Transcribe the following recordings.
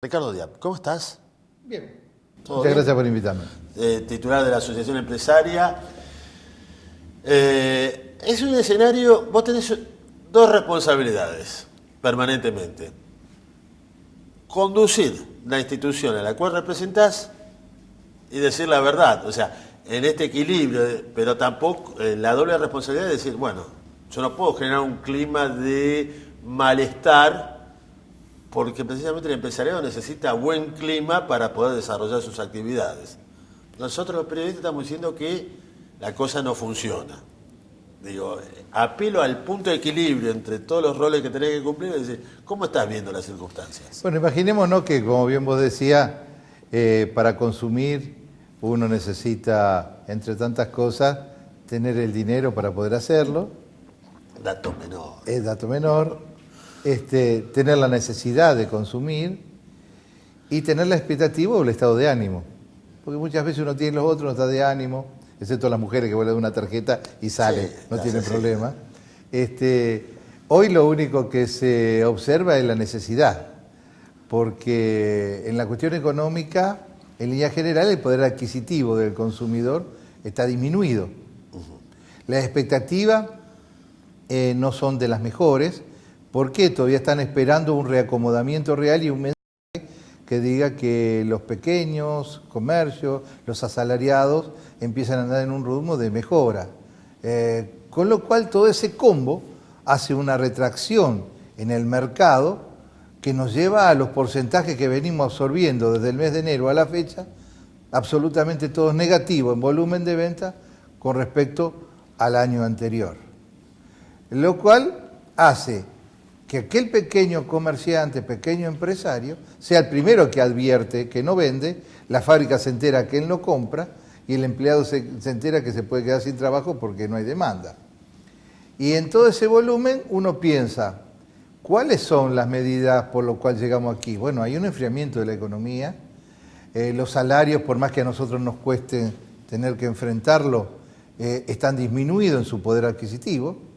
Ricardo Diab, ¿cómo estás? Bien. ¿Todo Muchas bien? gracias por invitarme. Titular de la Asociación Empresaria. Es un escenario, vos tenés dos responsabilidades permanentemente. Conducir la institución a la cual representás y decir la verdad. O sea, en este equilibrio, pero tampoco la doble responsabilidad de decir, bueno, yo no puedo generar un clima de malestar porque precisamente el empresariado necesita buen clima para poder desarrollar sus actividades. Nosotros los periodistas estamos diciendo que la cosa no funciona. Digo, apelo al punto de equilibrio entre todos los roles que tenés que cumplir y decir, ¿cómo estás viendo las circunstancias? Bueno, imaginémonos que, como bien vos decías, para consumir uno necesita, entre tantas cosas, tener el dinero para poder hacerlo. Dato menor. Es dato menor. Tener la necesidad de consumir y tener la expectativa o el estado de ánimo. Porque muchas veces uno tiene los otros, no está de ánimo, excepto las mujeres que vuelven una tarjeta y salen, Sí, no tienen sí. problema. Hoy lo único que se observa es la necesidad, porque en la cuestión económica, en línea general, el poder adquisitivo del consumidor está disminuido. Las expectativas no son de las mejores, porque todavía están esperando un reacomodamiento real y un mensaje que diga que los pequeños comercios, los asalariados, empiezan a andar en un ritmo de mejora. Con lo cual todo ese combo hace una retracción en el mercado que nos lleva a los porcentajes que venimos absorbiendo desde el mes de enero a la fecha, absolutamente todos negativos en volumen de venta con respecto al año anterior. Lo cual hace que aquel pequeño comerciante, pequeño empresario, sea el primero que advierte que no vende, la fábrica se entera que él no compra y el empleado se entera que se puede quedar sin trabajo porque no hay demanda. Y en todo ese volumen uno piensa, ¿cuáles son las medidas por lo cual llegamos aquí? Bueno, hay un enfriamiento de la economía, los salarios, por más que a nosotros nos cueste tener que enfrentarlo, están disminuidos en su poder adquisitivo.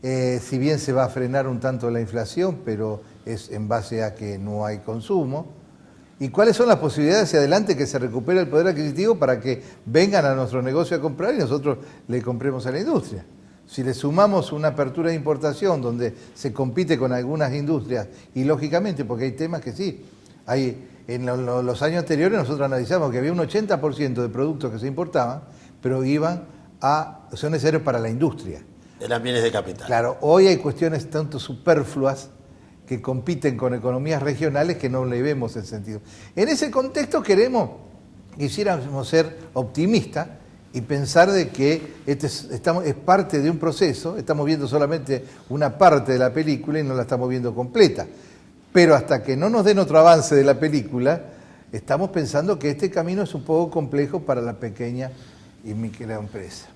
Si bien se va a frenar un tanto la inflación, pero es en base a que no hay consumo. ¿Y cuáles son las posibilidades hacia adelante que se recupere el poder adquisitivo para que vengan a nuestro negocio a comprar y nosotros le compremos a la industria? Si le sumamos una apertura de importación donde se compite con algunas industrias, y lógicamente, porque hay temas que sí, en los años anteriores nosotros analizamos que había un 80% de productos que se importaban, pero son necesarios para la industria. Eran bienes de capital. Claro, hoy hay cuestiones tanto superfluas que compiten con economías regionales que no le vemos el sentido. En ese contexto quisiéramos ser optimistas y pensar de que es parte de un proceso, estamos viendo solamente una parte de la película y no la estamos viendo completa. Pero hasta que no nos den otro avance de la película, estamos pensando que este camino es un poco complejo para la pequeña y microempresa.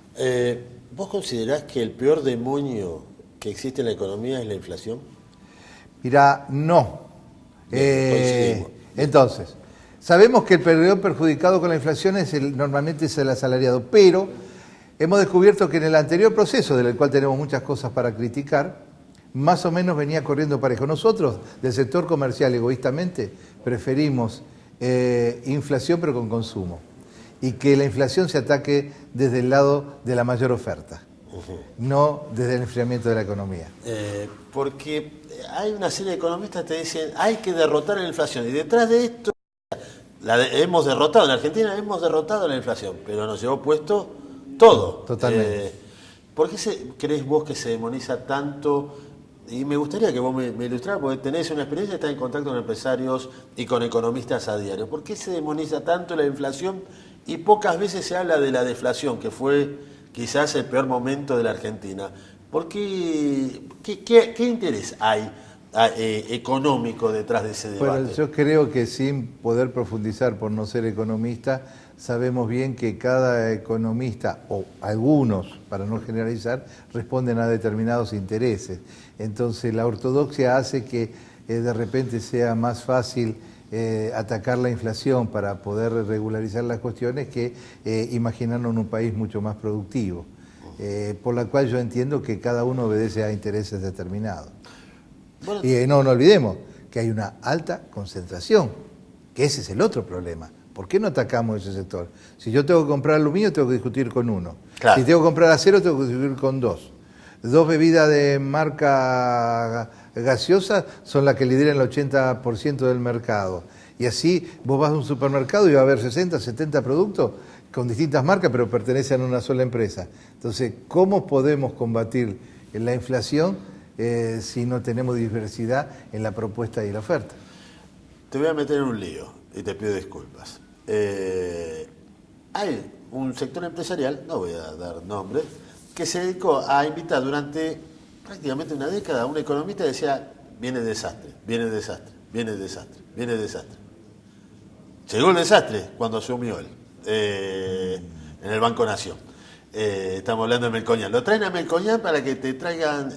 ¿Vos considerás que el peor demonio que existe en la economía es la inflación? Mirá, no. Coincidimos. Entonces, sabemos que el peor perjudicado con la inflación normalmente es el asalariado, pero hemos descubierto que en el anterior proceso, del cual tenemos muchas cosas para criticar, más o menos venía corriendo parejo. Nosotros, del sector comercial, egoístamente, preferimos inflación pero con consumo. Y que la inflación se ataque desde el lado de la mayor oferta, no desde el enfriamiento de la economía. Porque hay una serie de economistas que te dicen hay que derrotar la inflación y detrás de esto hemos derrotado, en Argentina hemos derrotado la inflación, pero nos llevó puesto todo. Totalmente. ¿Por qué crees vos que se demoniza tanto? Y me gustaría que vos me ilustraras, porque tenés una experiencia, estás en contacto con empresarios y con economistas a diario. ¿Por qué se demoniza tanto la inflación y pocas veces se habla de la deflación, que fue quizás el peor momento de la Argentina? ¿Por qué? ¿Qué interés hay económico detrás de ese debate? Bueno, yo creo que sin poder profundizar por no ser economista, sabemos bien que cada economista, o algunos, para no generalizar, responden a determinados intereses. Entonces la ortodoxia hace que de repente sea más fácil atacar la inflación para poder regularizar las cuestiones que imaginarnos un país mucho más productivo. Por la cual yo entiendo que cada uno obedece a intereses determinados. Bueno, Y no olvidemos que hay una alta concentración, que ese es el otro problema. ¿Por qué no atacamos ese sector? Si yo tengo que comprar aluminio, tengo que discutir con uno. Claro. Si tengo que comprar acero, tengo que discutir con dos. Dos bebidas de marca gaseosa son las que lideran el 80% del mercado. Y así vos vas a un supermercado y va a haber 60, 70 productos con distintas marcas, pero pertenecen a una sola empresa. Entonces, ¿cómo podemos combatir la inflación si no tenemos diversidad en la propuesta y la oferta? Te voy a meter en un lío y te pido disculpas. Hay un sector empresarial, no voy a dar nombres, que se dedicó a invitar durante prácticamente una década a un economista y decía, viene desastre, viene desastre, viene desastre, viene desastre. Llegó el desastre cuando asumió él, en el Banco Nación. Estamos hablando de Melconian. Lo traen a Melconian para que te traigan,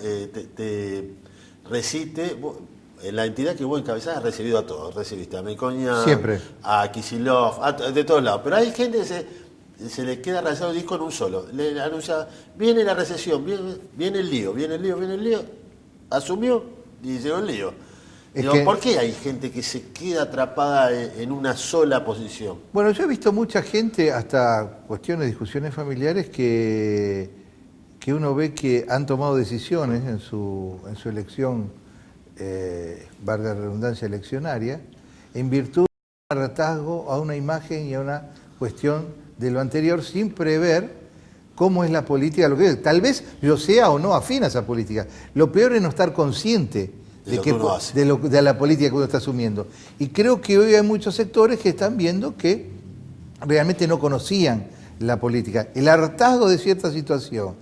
te recite. La entidad que vos encabezás ha recibido a todos. Recibiste a Melconian, siempre, a Kicillof, de todos lados. Pero hay gente que se le queda rayado el disco en un solo. Le anuncia, viene la recesión, viene el lío, viene el lío, viene el lío. Asumió y llegó el lío. Digo, ¿por qué hay gente que se queda atrapada en una sola posición? Bueno, yo he visto mucha gente, hasta cuestiones, discusiones familiares, que uno ve que han tomado decisiones en su elección, valga la redundancia, eleccionaria, en virtud de un hartazgo a una imagen y a una cuestión de lo anterior, sin prever cómo es la política, lo que es. Tal vez yo sea o no afín a esa política. Lo peor es no estar consciente de la política que uno está asumiendo. Y creo que hoy hay muchos sectores que están viendo que realmente no conocían la política. El hartazgo de cierta situación,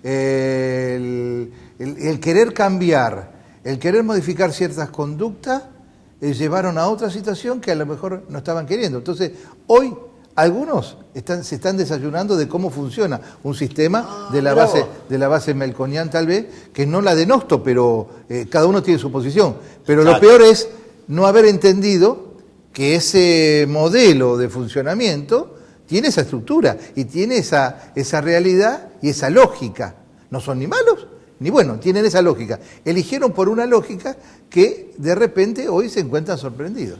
el querer cambiar, el querer modificar ciertas conductas, llevaron a otra situación que a lo mejor no estaban queriendo. Entonces, hoy algunos se están desayunando de cómo funciona un sistema de la base melconian, tal vez, que no la denosto, pero cada uno tiene su posición. Pero exacto, lo peor es no haber entendido que ese modelo de funcionamiento tiene esa estructura y tiene esa realidad y esa lógica. No son ni malos ni buenos, tienen esa lógica. Eligieron por una lógica que de repente hoy se encuentran sorprendidos.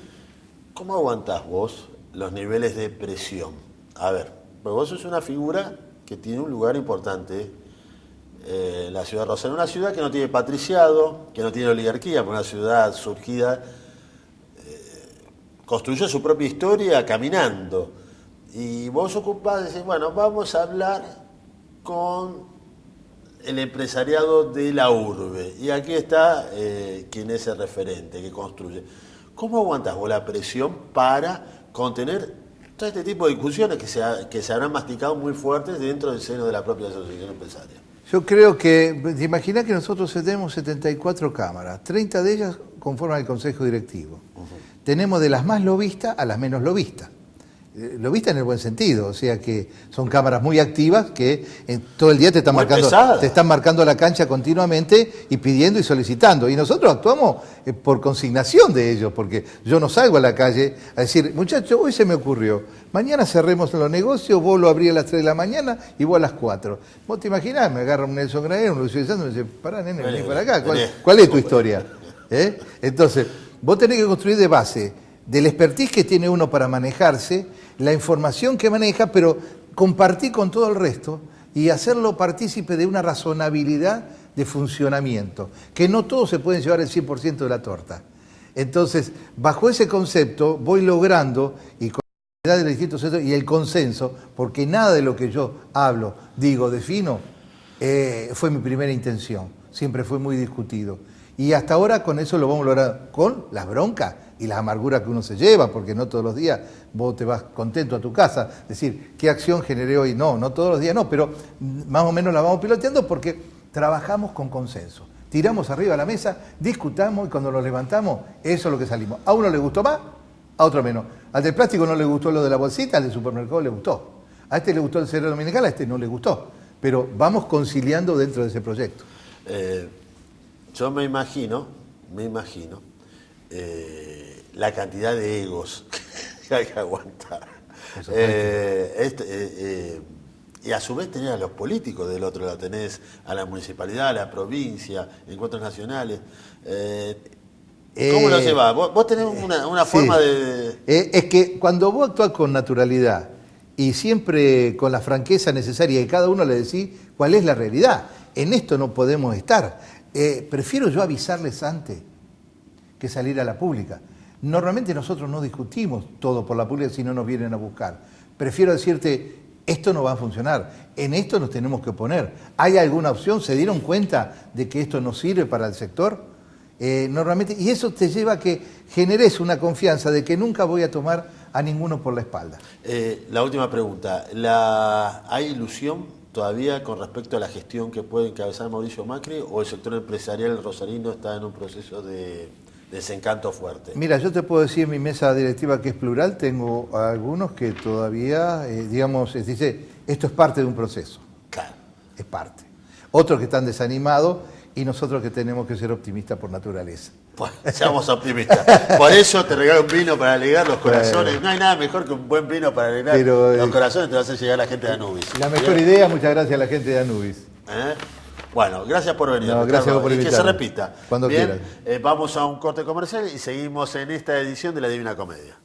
¿Cómo aguantás vos los niveles de presión? A ver, pues vos sos una figura que tiene un lugar importante en la ciudad de Rosario, una ciudad que no tiene patriciado, que no tiene oligarquía, una ciudad surgida, construyó su propia historia caminando. Y vos ocupás, decís, bueno, vamos a hablar con el empresariado de la urbe. Y aquí está quien es el referente, que construye. ¿Cómo aguantás vos la presión para contener todo este tipo de discusiones que se habrán masticado muy fuertes dentro del seno de la propia asociación empresaria? Yo creo que, te imaginas que nosotros tenemos 74 cámaras, 30 de ellas conforman el Consejo Directivo. Tenemos de las más lobistas a las menos lobistas. Lobistas en el buen sentido, o sea que son cámaras muy activas que todo el día te están marcando la cancha continuamente y pidiendo y solicitando. Y nosotros actuamos por consignación de ellos, porque yo no salgo a la calle a decir, muchachos, hoy se me ocurrió, mañana cerremos los negocios, vos lo abrís a las 3 de la mañana y vos a las 4. Vos te imaginás, me agarra un Nelson Graner, un Lucio Santos y me dice, pará, nene, vení para acá, ¿cuál es tu historia? Entonces, vos tenés que construir de base del expertise que tiene uno para manejarse, la información que maneja, pero compartir con todo el resto y hacerlo partícipe de una razonabilidad de funcionamiento, que no todos se pueden llevar el 100% de la torta. Entonces, bajo ese concepto voy logrando, y con la unidad de los distintos sectores y el consenso, porque nada de lo que yo hablo, digo, defino, fue mi primera intención, siempre fue muy discutido. Y hasta ahora con eso lo vamos a lograr, con las broncas y las amarguras que uno se lleva, porque no todos los días vos te vas contento a tu casa. Es decir, ¿qué acción generé hoy? No todos los días no, pero más o menos la vamos piloteando porque trabajamos con consenso. Tiramos arriba a la mesa, discutamos y cuando lo levantamos, eso es lo que salimos. A uno le gustó más, a otro menos. Al del plástico no le gustó lo de la bolsita, al del supermercado le gustó. A este le gustó el cereal dominical, a este no le gustó. Pero vamos conciliando dentro de ese proyecto. Yo me imagino la cantidad de egos que hay que aguantar. Y a su vez tenés a los políticos del otro lado, tenés a la municipalidad, a la provincia, encuentros nacionales. ¿Cómo lo llevás? Vos tenés una forma sí. de... Es que cuando vos actuás con naturalidad y siempre con la franqueza necesaria y cada uno le decís cuál es la realidad, en esto no podemos estar. Prefiero yo avisarles antes que salir a la pública. Normalmente nosotros no discutimos todo por la pública si no nos vienen a buscar. Prefiero decirte, esto no va a funcionar, en esto nos tenemos que oponer. ¿Hay alguna opción? ¿Se dieron cuenta de que esto no sirve para el sector? Normalmente, y eso te lleva a que generes una confianza de que nunca voy a tomar a ninguno por la espalda. La última pregunta. ¿Hay ilusión todavía con respecto a la gestión que puede encabezar Mauricio Macri o el sector empresarial rosarino está en un proceso de desencanto fuerte? Mira, yo te puedo decir en mi mesa directiva que es plural, tengo algunos que todavía, digamos, dice, esto es parte de un proceso. Claro. Es parte. Otros que están desanimados y nosotros que tenemos que ser optimistas por naturaleza. Bueno, seamos optimistas. Por eso te regalo un vino para alegrar los corazones. No hay nada mejor que un buen vino para alegrar los corazones, te va a hacer llegar la gente de Anubis. La mejor idea, muchas gracias a la gente de Anubis. Bueno, gracias por venir. No, gracias por y que se invitarme. repita. Cuando Bien, quieras. vamos a un corte comercial y seguimos en esta edición de La Divina Comedia.